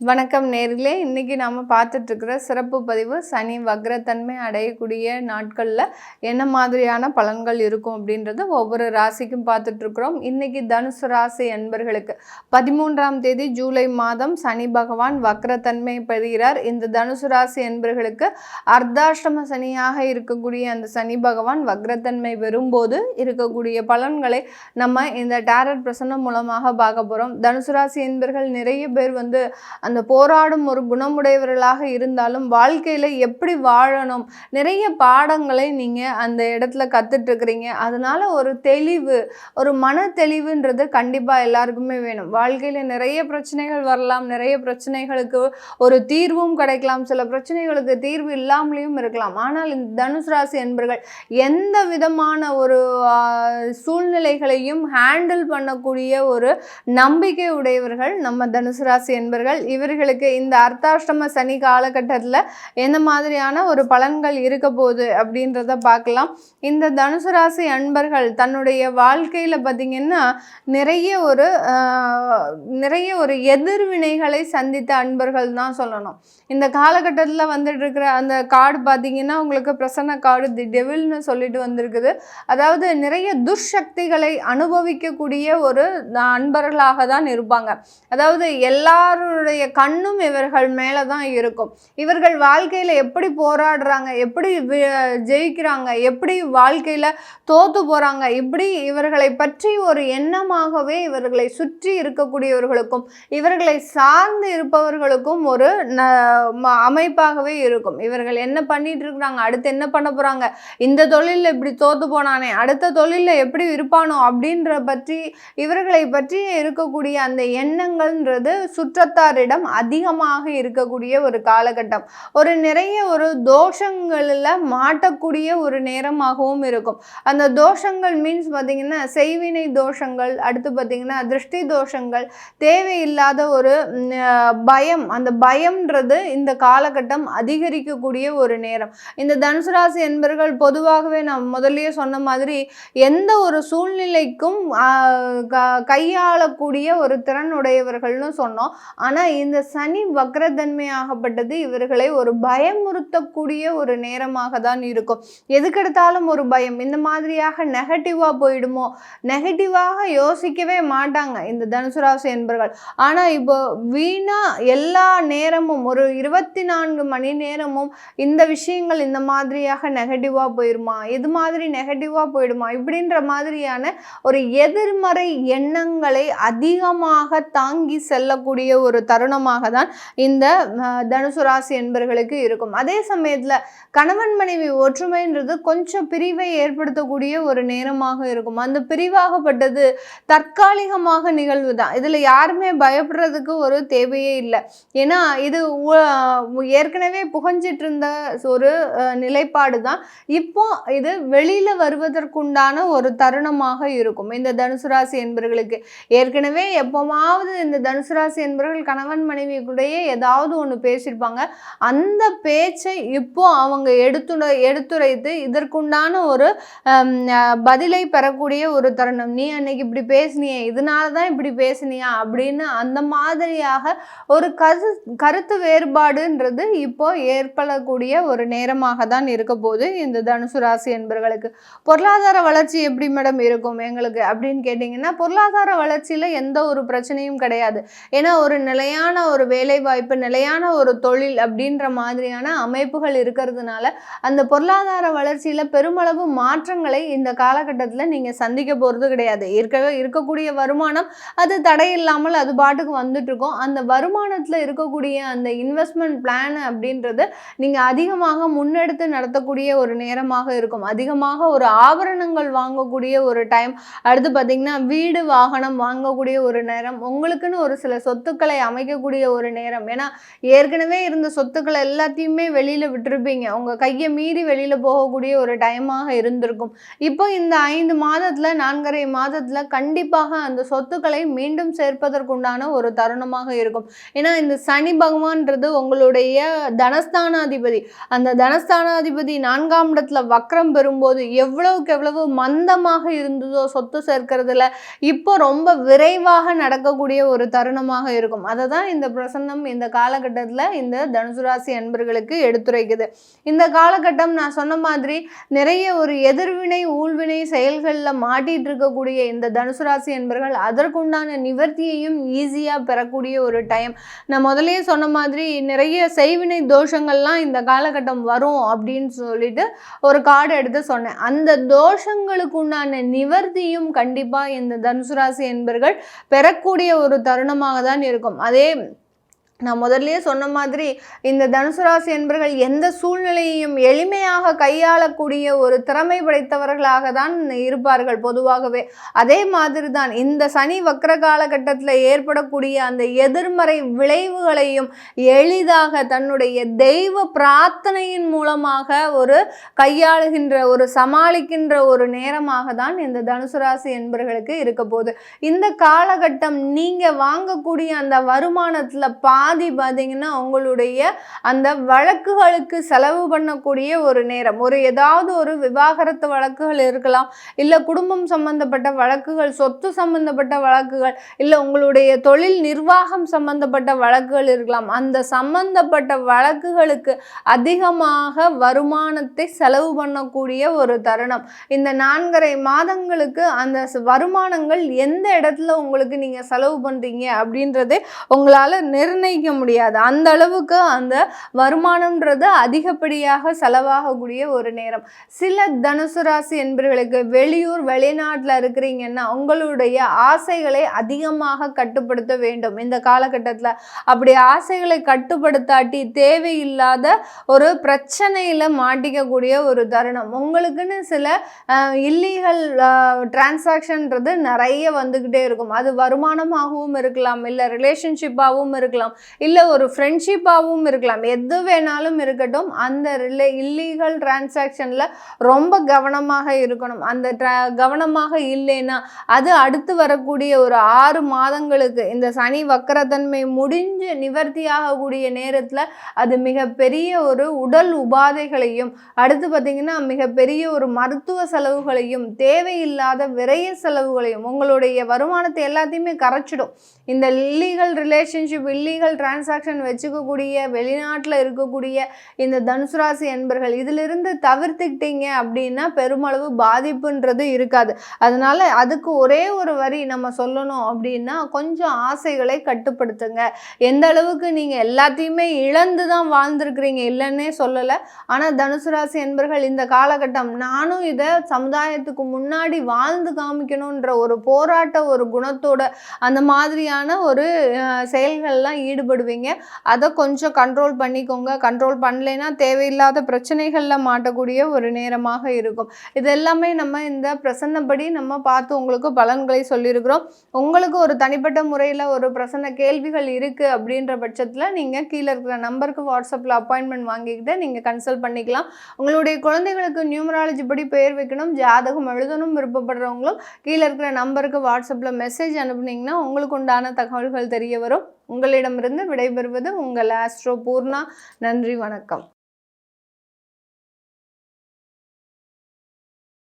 வணக்கம் நேர்களே. இன்னைக்கு நாம பார்த்துட்டு இருக்கிற சிறப்பு பதிவு சனி வக்ரத்தன்மை அடையக்கூடிய நாட்களில் என்ன மாதிரியான பலன்கள் இருக்கும் அப்படின்றத ஒவ்வொரு ராசிக்கும் பார்த்துட்டு இருக்கிறோம். இன்னைக்கு தனுசு ராசி அன்பர்களுக்கு 13ஆம் தேதி ஜூலை மாதம் சனி பகவான் வக்ரத்தன்மை பெறுகிறார். இந்த தனுசு ராசி அன்பர்களுக்கு அர்த்தாஷ்டம சனியாக இருக்கக்கூடிய அந்த சனி பகவான் வக்ரத்தன்மை பெறும்போது இருக்கக்கூடிய பலன்களை நம்ம இந்த டேரட் பிரசன்னம் மூலமாக பார்க்க போகிறோம். தனுசு ராசி அன்பர்கள் நிறைய பேர் அந்த போராடும் ஒரு குணமுடையவர்களாக இருந்தாலும் வாழ்க்கையில் எப்படி வாழணும் நிறைய பாடங்களை நீங்கள் அந்த இடத்துல கற்றுட்டு இருக்கிறீங்க. அதனால ஒரு தெளிவு, ஒரு மன தெளிவுன்றது கண்டிப்பாக எல்லாருக்குமே வேணும். வாழ்க்கையில் நிறைய பிரச்சனைகள் வரலாம், நிறைய பிரச்சனைகளுக்கு ஒரு தீர்வும் கிடைக்கலாம், சில பிரச்சனைகளுக்கு தீர்வு இல்லாமலேயும் இருக்கலாம். ஆனால் இந்த தனுசு ராசி என்பர்கள் எந்த விதமான ஒரு சூழ்நிலைகளையும் ஹேண்டில் பண்ணக்கூடிய ஒரு நம்பிக்கை உடையவர்கள் நம்ம தனுசு ராசி என்பர்கள். இவர்களுக்கு இந்த அர்த்தாஷ்டம சனி காலகட்டத்தில் எந்த மாதிரியான ஒரு பலன்கள் இருக்க போகுது அப்படின்றத பார்க்கலாம். இந்த தனுசு ராசி அன்பர்கள் தன்னுடைய வாழ்க்கையில் பார்த்திங்கன்னா நிறைய ஒரு எதிர்வினைகளை சந்தித்த அன்பர்கள் தான் சொல்லணும். இந்த காலகட்டத்தில் வந்துட்டு இருக்கிற அந்த கார்டு பார்த்திங்கன்னா உங்களுக்கு பிரசன்ன கார்டு தி டெவில்னு சொல்லிட்டு வந்திருக்குது. அதாவது நிறைய துர்சக்திகளை அனுபவிக்கக்கூடிய ஒரு அன்பர்களாக தான் இருப்பாங்க. அதாவது எல்லாருடைய கண்ணும் இவர்கள் மேலே தான் இருக்கும். இவர்கள் வாழ்க்கையில் எப்படி போராடுறாங்க, எப்படி ஜெயிக்கிறாங்க, எப்படி வாழ்க்கையில் தோத்து போகிறாங்க, இப்படி இவர்களை பற்றி ஒரு எண்ணமாகவே இவர்களை சுற்றி இருக்கக்கூடியவர்களுக்கும் இவர்களை சார்ந்து இருப்பவர்களுக்கும் ஒரு அமைப்பாகவே இருக்கும். இவர்கள் என்ன பண்ணிட்டு இருக்கிறாங்க, அடுத்து என்ன பண்ண போகிறாங்க, இந்த தொழிலில் இப்படி தோத்து போனானே அடுத்த தொழிலில் எப்படி இருப்பானோ அப்படின்ற பற்றி இவர்களை பற்றி இருக்கக்கூடிய அந்த எண்ணங்கள்ன்றது சுற்றத்தாரிடம் அதிகமாக இருக்கக்கூடிய ஒரு காலகட்டம். நிறைய ஒரு தோஷங்களில் மாட்டக்கூடிய ஒரு நேரமாகவும் இருக்கும். அந்த தோஷங்கள் மீன்ஸ் பார்த்தீங்கன்னா செய்வினை தோஷங்கள், அடுத்து பார்த்தீங்கன்னா திருஷ்டி தோஷங்கள், தேவையில்லாத ஒரு பயம். அந்த பயம்ன்றது இந்த காலகட்டம் அதிகரிக்கக்கூடிய ஒரு நேரம். இந்த தனுசு ராசி என்பர்கள் பொதுவாகவே நான் முதல்லயே சொன்ன மாதிரி எந்த ஒரு சூழ்நிலைக்கும் கையாளக்கூடிய ஒரு திறனுடையவர்கள்னு சொன்னோம். ஆனால் இந்த சனி வக்ரத்தன்மையாகப்பட்டது இவர்களை ஒரு பயமுறுத்தக்கூடிய ஒரு நேரமாக தான் இருக்கும். எதுக்கெடுத்தாலும் ஒரு பயம், இந்த மாதிரியாக நெகட்டிவாக போயிடுமோ, நெகட்டிவாக யோசிக்கவே மாட்டாங்க இந்த தனுசு ராசி என்பர்கள். ஆனால் இப்போ வீணா எல்லா நேரமும் ஒரு 24 மணி நேரமும் இந்த விஷயங்கள் இந்த மாதிரியாக நெகட்டிவாக போயிடுமா, இது மாதிரி நெகட்டிவாக போயிடுமா, இப்படின்ற மாதிரியான ஒரு எதிர்மறை எண்ணங்களை அதிகமாக தாங்கி செல்லக்கூடிய ஒரு தருணமாக தான் இந்த தனுசு ராசி என்பர்களுக்கு இருக்கும். அதே சமயத்தில் கணவன் மனைவி ஒற்றுமைன்றது கொஞ்சம் பிரிவை ஏற்படுத்தக்கூடிய ஒரு நேரமாக இருக்கும். அந்த பிரிவாகப்பட்டது தற்காலிகமாக நிகழ்வு தான். இதில் யாருமே பயப்படுறதுக்கு ஒரு தேவையே இல்லை. ஏன்னா இது ஏற்கனவே புகஞ்சிட்டு இருந்த ஒரு நிலைப்பாடு தான். இப்போ இது வெளியில் வருவதற்குண்டான ஒரு தருணமாக இருக்கும் இந்த தனுசு ராசி என்பர்களுக்கு. ஏற்கனவே எப்போவாவது இந்த தனுசு ராசி என்பர்கள் கணவன் மனைவி கூடயே ஏதாவது ஒன்று பேசியிருப்பாங்க. அந்த பேச்சை இப்போ அவங்க எடுத்துரைத்து இதற்குண்டான ஒரு பதிலை பெறக்கூடிய ஒரு தருணம். நீ அன்னைக்கு இப்படி பேசினியே, இதனால தான் இப்படி பேசினியா அப்படின்னு அந்த மாதிரியாக ஒரு கருத்து வேறுபாடுன்றது இப்போ ஏற்படக்கூடிய ஒரு நேரமாக தான் இருக்க போது இந்த தனுசு ராசி என்பர்களுக்கு. பொருளாதார வளர்ச்சி எப்படி மேடம் இருக்கும் எங்களுக்கு அப்படின்னு கேட்டிங்கன்னா, பொருளாதார வளர்ச்சியில் எந்த ஒரு பிரச்சனையும் கிடையாது. ஏன்னா ஒரு நிலையான ஒரு வேலை வாய்ப்பு, நிலையான ஒரு தொழில் அப்படின்ற மாதிரியான அமைப்புகள் இருக்கிறதுனால அந்த பொருளாதார வளர்ச்சியில் பெருமளவு மாற்றங்களை இந்த காலகட்டத்தில் நீங்கள் சந்திக்க போகிறது கிடையாது. இருக்கக்கூடிய வருமானம் அது தடையில்லாமல் அது பாட்டுக்கு வந்துட்டு இருக்கும். அந்த வருமானத்தில் இருக்கக்கூடிய அந்த இன்வெஸ்ட்மெண்ட் பிளான் அப்படின்றது நீங்கள் அதிகமாக முன்னெடுத்து நடத்தக்கூடிய ஒரு நேரமாக இருக்கும். அதிகமாக ஒரு ஆபரணங்கள் வாங்கக்கூடிய ஒரு டைம், அடுத்து பார்த்தீங்கன்னா வீடு வாகனம் வாங்கக்கூடிய ஒரு நேரம், உங்களுக்குன்னு ஒரு சில சொத்துக்களை அமைக்கக்கூடிய ஒரு நேரம். ஏன்னா ஏற்கனவே இருந்த சொத்துக்களை எல்லாத்தையுமே வெளியில் விட்டுருப்பீங்க, உங்கள் கையை மீறி வெளியில் போகக்கூடிய ஒரு டைமாக இருந்திருக்கும். இப்போ இந்த 5 மாதத்தில் 4.5 மாதத்தில் கண்டிப்பாக அந்த சொத்துக்களை மீண்டும் சேர்ப்பதற்குண்டான ஒரு தருணமாக இருக்கும். ஏன்னா இந்த சனி பகவான்றது உங்களுடைய தனஸ்தானாதிபதி. அந்த தனஸ்தானாதிபதி 4ஆம் இடத்துல வக்ரம் பெறும்போது எவ்வளவுக்கு எவ்வளவு மந்தமாக இருந்ததோ சொத்து சேர்க்கிறதுல இப்போ ரொம்ப விரைவாக நடக்கக்கூடிய ஒரு தருணமாக இருக்கும். அதை தான் தான் இந்த பிரசன்னம் இந்த காலகட்டத்தில் இந்த தனுசு ராசி அன்பர்களுக்கு எடுத்துரைக்குது. இந்த காலகட்டம் நான் சொன்ன மாதிரி நிறைய ஒரு எதிர்வினை ஊழ்வினை செயல்களில் மாட்டிட்டு இருக்கக்கூடிய இந்த தனுசு ராசி அன்பர்கள் அதற்குண்டான நிவர்த்தியையும் ஈஸியாக பெறக்கூடிய ஒரு டைம். நான் முதலே சொன்ன மாதிரி நிறைய செய்வினை தோஷங்கள்லாம் இந்த காலகட்டம் வரும் அப்படின்னு சொல்லிட்டு ஒரு கார்டு எடுத்து சொன்னேன். அந்த தோஷங்களுக்கு உண்டான நிவர்த்தியும் கண்டிப்பாக இந்த தனுசு ராசி என்பர்கள் பெறக்கூடிய ஒரு தருணமாக தான் இருக்கும். அதே நான் முதல்லயே சொன்ன மாதிரி இந்த தனுசு ராசி என்பர்கள் எந்த சூழ்நிலையையும் எளிமையாக கையாளக்கூடிய ஒரு திறமை படைத்தவர்களாக தான் இருப்பார்கள் பொதுவாகவே. அதே மாதிரி தான் இந்த சனி வக்ர காலகட்டத்தில் ஏற்படக்கூடிய அந்த எதிர்மறை விளைவுகளையும் எளிதாக தன்னுடைய தெய்வ பிரார்த்தனையின் மூலமாக ஒரு கையாளுகின்ற ஒரு சமாளிக்கின்ற ஒரு நேரமாக தான் இந்த தனுசு ராசி என்பர்களுக்கு இருக்க போகுது. இந்த காலகட்டம் நீங்கள் வாங்கக்கூடிய அந்த வருமானத்தில் பாதி பார்த்தீங்கன்னா உங்களுடைய அந்த வழக்குகளுக்கு செலவு பண்ணக்கூடிய ஒரு நேரம். ஏதாவது ஒரு விவாகரத்து வழக்குகள் இருக்கலாம், இல்லை குடும்பம் சம்பந்தப்பட்ட வழக்குகள், சொத்து சம்பந்தப்பட்ட வழக்குகள், இல்லை உங்களுடைய தொழில் நிர்வாகம் சம்பந்தப்பட்ட வழக்குகள் இருக்கலாம். அந்த சம்பந்தப்பட்ட வழக்குகளுக்கு அதிகமாக வருமானத்தை செலவு பண்ணக்கூடிய ஒரு தருணம். இந்த 4.5 மாதங்களுக்கு அந்த வருமானங்கள் எந்த இடத்துல உங்களுக்கு நீங்கள் செலவு பண்ணுறீங்க அப்படின்றதே உங்களால் நிர்ணயிக்க முடியாது. அந்த அளவுக்கு அந்த வருமானம்ன்றது அதிகப்படியாக செலவாகக்கூடிய ஒரு நேரம். சில தனுசு ராசி என்பவர்களுக்கு வெளியூர் வெளிநாட்டில் இருக்கிறீங்கன்னா உங்களுடைய ஆசைகளை அதிகமாக கட்டுப்படுத்த வேண்டும் இந்த காலகட்டத்தில். அப்படி ஆசைகளை கட்டுப்படுத்தாட்டி தேவையில்லாத ஒரு பிரச்சனையில் மாட்டிக்கக்கூடிய ஒரு தருணம். உங்களுக்குன்னு சில இல்லீகல் டிரான்சாக்ஷன்றது நிறைய வந்துக்கிட்டே இருக்கும். அது வருமானமாகவும் இருக்கலாம், இல்லை ரிலேஷன்ஷிப்பாகவும் இருக்கலாம், இல்லை ஒரு ஃப்ரெண்ட்ஷிப்பாகவும் இருக்கலாம். எது வேணாலும் இருக்கட்டும். அந்த இல்லீகல் டிரான்சாக்ஷனில் ரொம்ப கவனமாக இருக்கணும். அந்த கவனமாக இல்லைன்னா அது அடுத்து வரக்கூடிய ஒரு 6 மாதங்களுக்கு இந்த சனி வக்கரத்தன்மை முடிஞ்சு நிவர்த்தியாகக்கூடிய நேரத்தில் அது மிகப்பெரிய ஒரு உடல் உபாதைகளையும், அடுத்து பார்த்திங்கன்னா மிகப்பெரிய ஒரு மருத்துவ செலவுகளையும், தேவையில்லாத விரைய செலவுகளையும், உங்களுடைய வருமானத்தை எல்லாத்தையுமே கரைச்சிடும். இந்த இல்லீகல் ரிலேஷன்ஷிப், இல்லீகல் டிரான்சாக்ஷன் வச்சுக்கக்கூடிய வெளிநாட்டில் இருக்கக்கூடிய இந்த தனுசு ராசி என்பர்கள் இதிலிருந்து தவிர்த்துக்கிட்டீங்க அப்படின்னா பெருமளவு பாதிப்புன்றது இருக்காது. அதனால அதுக்கு ஒரே ஒரு வரி நம்ம சொல்லணும் அப்படின்னா, கொஞ்சம் ஆசைகளை கட்டுப்படுத்துங்க. எந்த அளவுக்கு நீங்கள் எல்லாத்தையுமே இழந்து தான் வாழ்ந்துருக்கிறீங்க இல்லைன்னே சொல்லலை. ஆனால் தனுசு ராசி என்பர்கள் இந்த காலகட்டம் நானும் இதை சமுதாயத்துக்கு முன்னாடி வாழ்ந்து காமிக்கணுன்ற ஒரு போராட்ட ஒரு குணத்தோட அந்த மாதிரியான ஒரு செயல்கள்லாம் ஈடுபடுவீங்க. அதை கொஞ்சம் கண்ட்ரோல் பண்ணிக்கோங்க. கண்ட்ரோல் பண்ணலைன்னா தேவையில்லாத பிரச்சனைகளில் மாட்டக்கூடிய ஒரு நேரமாக இருக்கும். இது எல்லாமே நம்ம இந்த பிரசன்னப்படி நம்ம பார்த்து உங்களுக்கு பலன்களை சொல்லியிருக்கிறோம். உங்களுக்கு ஒரு தனிப்பட்ட முறையில் ஒரு பிரசன்ன கேள்விகள் இருக்குது அப்படின்ற பட்சத்தில் நீங்கள் கீழே இருக்கிற நம்பருக்கு வாட்ஸ்அப்பில் அப்பாயின்மெண்ட் வாங்கிக்கிட்டு நீங்கள் கன்சல்ட் பண்ணிக்கலாம். உங்களுடைய குழந்தைகளுக்கு நியூமராலஜி படி பெயர் வைக்கணும், ஜாதகம் எழுதணும் விருப்பப்படுறவங்களும் கீழே இருக்கிற நம்பருக்கு வாட்ஸ்அப்பில் மெசேஜ் அனுப்புனீங்கன்னா உங்களுக்கு உண்டான தகவல்கள் தெரிய வரும். உங்களிடமிருந்து விடைபெறுவது உங்கள் ஆஸ்ட்ரோ பூர்ணா. நன்றி, வணக்கம்.